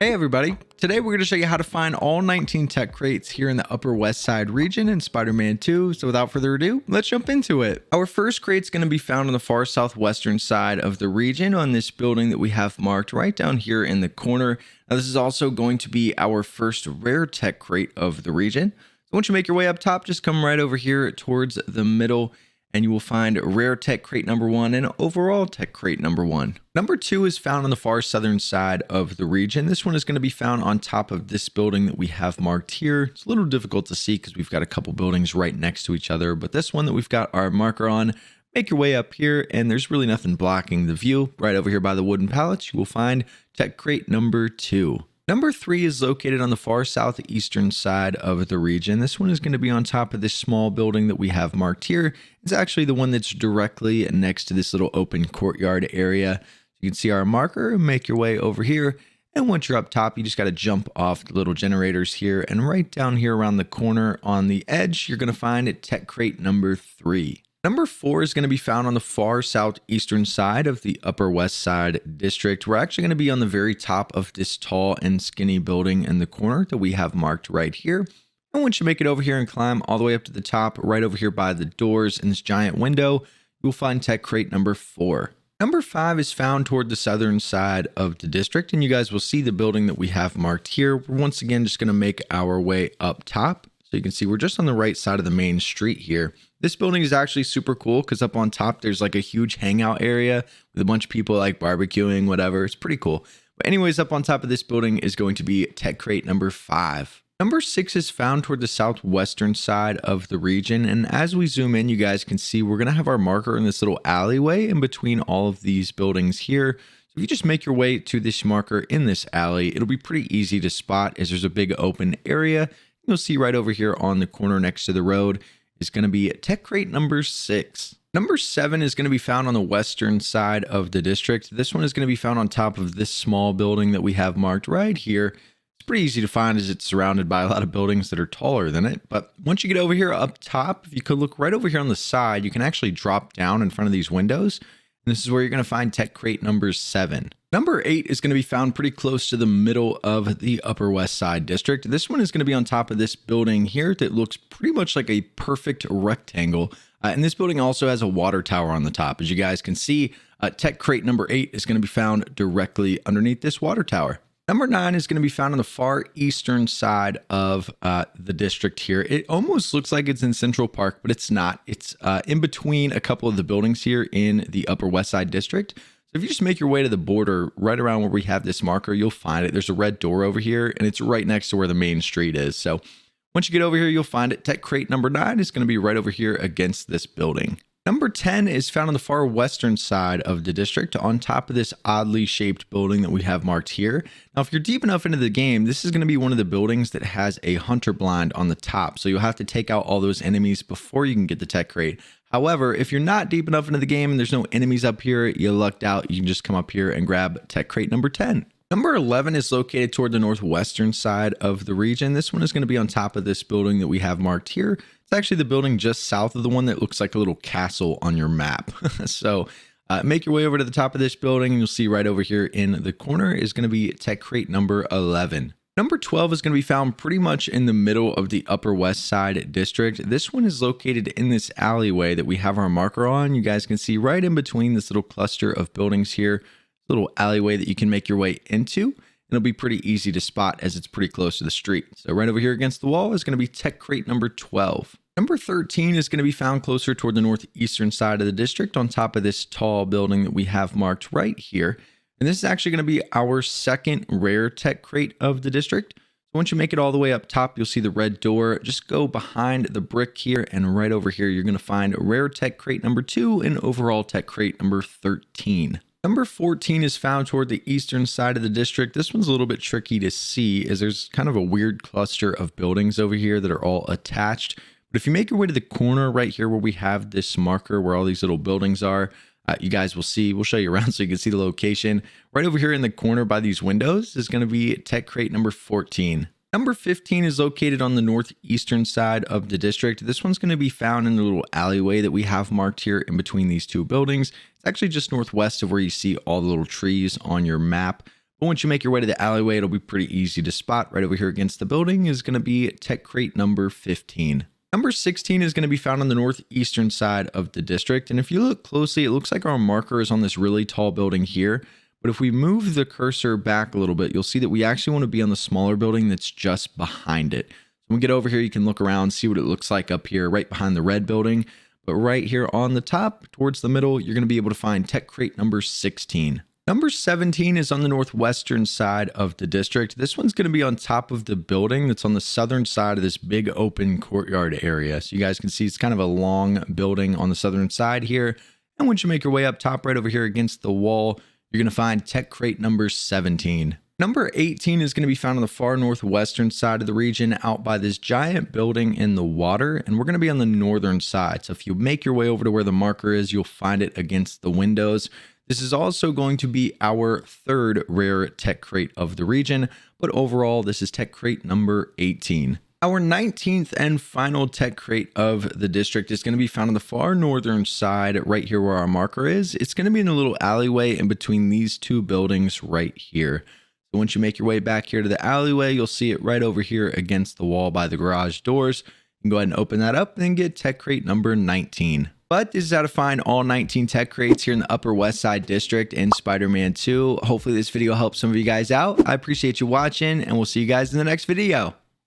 Hey everybody, today we're going to show you how to find all 19 tech crates here in the Upper West Side region in Spider-Man 2, so without further ado, let's jump into it. Our first crate's going to be found on the far southwestern side of the region on this building that we have marked right down here in the corner. Now this is also going to be our first rare tech crate of the region. So once you make your way up top, just come right over here towards the middle and you will find rare tech crate number 1 and overall tech crate number 1. Number 2 is found on the far southern side of the region. This one is going to be found on top of this building that we have marked here. It's a little difficult to see because we've got a couple buildings right next to each other, but this one that we've got our marker on, make your way up here and there's really nothing blocking the view. Right over here by the wooden pallets, you will find tech crate number 2. Number 3 is located on the far southeastern side of the region. This one is going to be on top of this small building that we have marked here. It's actually the one that's directly next to this little open courtyard area. You can see our marker, make your way over here. And once you're up top, you just got to jump off the little generators here. And right down here around the corner on the edge, you're going to find tech crate number 3. Number 4 is going to be found on the far southeastern side of the Upper West Side district. We're actually going to be on the very top of this tall and skinny building in the corner that we have marked right here. And once you make it over here and climb all the way up to the top, right over here by the doors in this giant window, you'll find tech crate number 4. Number 5 is found toward the southern side of the district, and you guys will see the building that we have marked here. We're once again just going to make our way up top. So you can see we're just on the right side of the main street here. This building is actually super cool because up on top, there's like a huge hangout area with a bunch of people like barbecuing, whatever. It's pretty cool. But anyways, up on top of this building is going to be tech crate number 5. Number 6 is found toward the southwestern side of the region. And as we zoom in, you guys can see we're going to have our marker in this little alleyway in between all of these buildings here. So if you just make your way to this marker in this alley, it'll be pretty easy to spot as there's a big open area. You'll see right over here on the corner next to the road is going to be tech crate number 6. Number 7 is going to be found on the western side of the district. This one is going to be found on top of this small building that we have marked right here. It's pretty easy to find as it's surrounded by a lot of buildings that are taller than it. But once you get over here up top, if you could look right over here on the side, you can actually drop down in front of these windows. And this is where you're going to find tech crate number 7. Number 8 is going to be found pretty close to the middle of the Upper West Side district. This one is going to be on top of this building here that looks pretty much like a perfect rectangle. And this building also has a water tower on the top. As you guys can see, tech crate number 8 is going to be found directly underneath this water tower. Number 9 is going to be found on the far eastern side of the district here. It almost looks like it's in Central Park, but it's not. It's in between a couple of the buildings here in the Upper West Side district. So if you just make your way to the border right around where we have this marker, you'll find it. There's a red door over here, and it's right next to where the main street is. So once you get over here, you'll find it. Tech crate number 9 is going to be right over here against this building. Number 10 is found on the far western side of the district on top of this oddly shaped building that we have marked here. Now, if you're deep enough into the game, this is going to be one of the buildings that has a hunter blind on the top. So you'll have to take out all those enemies before you can get the tech crate. However, if you're not deep enough into the game and there's no enemies up here, you lucked out. You can just come up here and grab tech crate number 10. Number 11 is located toward the northwestern side of the region. This one is going to be on top of this building that we have marked here. It's actually the building just south of the one that looks like a little castle on your map. So make your way over to the top of this building and you'll see right over here in the corner is going to be tech crate number 11. Number 12 is going to be found pretty much in the middle of the Upper West Side district. This one is located in this alleyway that we have our marker on. You guys can see right in between this little cluster of buildings here, little alleyway that you can make your way into. It'll be pretty easy to spot as it's pretty close to the street. So right over here against the wall is going to be tech crate number 12. Number 13 is going to be found closer toward the northeastern side of the district on top of this tall building that we have marked right here. And this is actually going to be our second rare tech crate of the district. So once you make it all the way up top, you'll see the red door. Just go behind the brick here and right over here, you're going to find rare tech crate number 2 and overall tech crate number 13. Number 14 is found toward the eastern side of the district. This one's a little bit tricky to see as there's kind of a weird cluster of buildings over here that are all attached. But if you make your way to the corner right here where we have this marker where all these little buildings are, you guys will see, we'll show you around so you can see the location. Right over here in the corner by these windows is going to be tech crate number 14. Number 15 is located on the northeastern side of the district. This one's going to be found in the little alleyway that we have marked here in between these two buildings. It's actually just northwest of where you see all the little trees on your map. But once you make your way to the alleyway, it'll be pretty easy to spot. Right over here against the building is going to be tech crate number 15. Number 16 is going to be found on the northeastern side of the district. And if you look closely, it looks like our marker is on this really tall building here. But if we move the cursor back a little bit, you'll see that we actually want to be on the smaller building that's just behind it. So when we get over here, you can look around, see what it looks like up here, right behind the red building. But right here on the top, towards the middle, you're going to be able to find tech crate number 16. Number 17 is on the northwestern side of the district. This one's going to be on top of the building that's on the southern side of this big open courtyard area. So you guys can see it's kind of a long building on the southern side here. And once you make your way up top right over here against the wall, you're going to find tech crate number 17. Number 18 is going to be found on the far northwestern side of the region out by this giant building in the water. And we're going to be on the northern side. So if you make your way over to where the marker is, you'll find it against the windows. This is also going to be our third rare tech crate of the region, but overall, this is tech crate number 18. Our 19th and final tech crate of the district is going to be found on the far northern side, right here where our marker is. It's going to be in a little alleyway in between these two buildings right here. So once you make your way back here to the alleyway, you'll see it right over here against the wall by the garage doors. You can go ahead and open that up and get tech crate number 19. But this is how to find all 19 tech crates here in the Upper West Side District in Spider-Man 2. Hopefully this video helps some of you guys out. I appreciate you watching, and we'll see you guys in the next video.